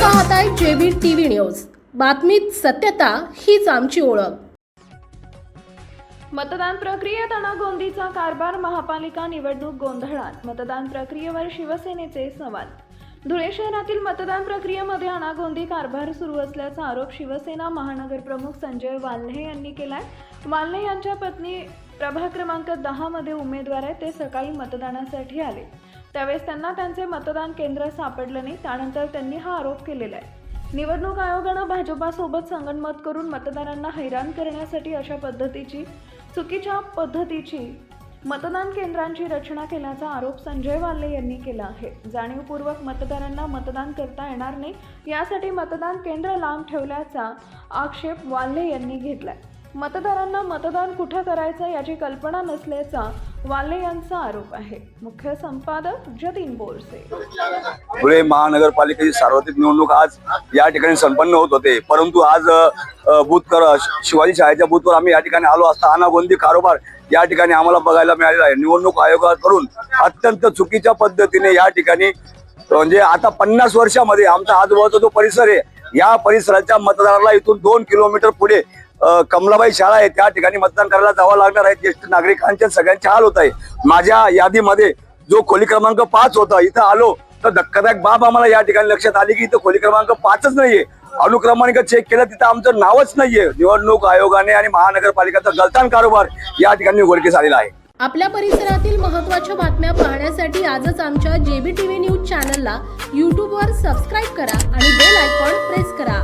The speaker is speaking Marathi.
पाहताय जेबी टीव्ही न्यूज। बातमीत सत्यता हीच आमची ओळख। मतदान प्रक्रियेत अनागोंदीचा कारभार, महापालिका निवडणूक गोंधळात, मतदान प्रक्रियेवर शिवसेनेचे सवाल। धुळे शहरातील मतदान प्रक्रियेमध्ये अनागोंदी कारभार सुरू असल्याचा आरोप शिवसेना महानगर प्रमुख संजय वाल्हे यांनी केलाय। वाल्हे यांच्या पत्नी प्रभाग क्रमांक 10 मध्ये उमेदवार आहेत। ते सकाळी मतदानासाठी आले, त्यावेळेस त्यांना त्यांचे मतदान केंद्र सापडलं नाही। त्यानंतर त्यांनी हा आरोप केलेला आहे। निवडणूक आयोगानं भाजपासोबत संगनमत करून मतदारांना हैराण करण्यासाठी अशा पद्धतीची चुकीच्या पद्धतीची मतदान केंद्रांची रचना केल्याचा आरोप संजय वाल्हे यांनी केला आहे। जाणीवपूर्वक मतदारांना मतदान करता येणार नाही यासाठी मतदान केंद्र लांब ठेवल्याचा आक्षेप वाल्हे यांनी घेतलाय। मतदारांना मतदान कुठे करायचं याची कल्पना नसल्याचा वाल्हे यांचा आरोप आहे। मुख्य संपादक जतीन बोरसे। धुळे महानगरपालिकेची सार्वत्रिक निवडणूक आज या ठिकाणी संपन्न होत होते, परंतु आज शिवाजी शाळेच्या बूथवर आम्ही या ठिकाणी आलो असता अनागोंदी कारभार या ठिकाणी आम्हाला बघायला मिळालेला आहे। निवडणूक आयोगाकडून अत्यंत चुकीच्या पद्धतीने या ठिकाणी म्हणजे आता 50 वर्षामध्ये आमचा आजूबाजूचा जो परिसर आहे, या परिसराच्या मतदाराला इथून 2 किलोमीटर पुढे कमलाबाई शाळा आहे, त्या ठिकाणी मतदान करायला जावं लागणार आहे। ज्येष्ठ नागरिकांचे सगळ्यांचे हाल होत आहे। माझ्या यादीमध्ये जो खोली क्रमांक 5 होता, इथं आलो तर धक्कादायक बाब आम्हाला या ठिकाणी लक्षात आली की इथं खोली क्रमांक 5च नाहीये। अनुक्रमांक चेक केलं, तिथं आमचं नावच नाहीये। निवडणूक आयोगाने आणि महानगरपालिकेचा गलतान कारभार या ठिकाणी उघडकीस आलेला आहे। आपल्या परिसरातील महत्त्वाच्या बातम्या पाहण्यासाठी आजच आमच्या जेबी टीव्ही न्यूज चॅनलला YouTube वर सबस्क्राईब करा आणि बेल आयकॉन प्रेस करा।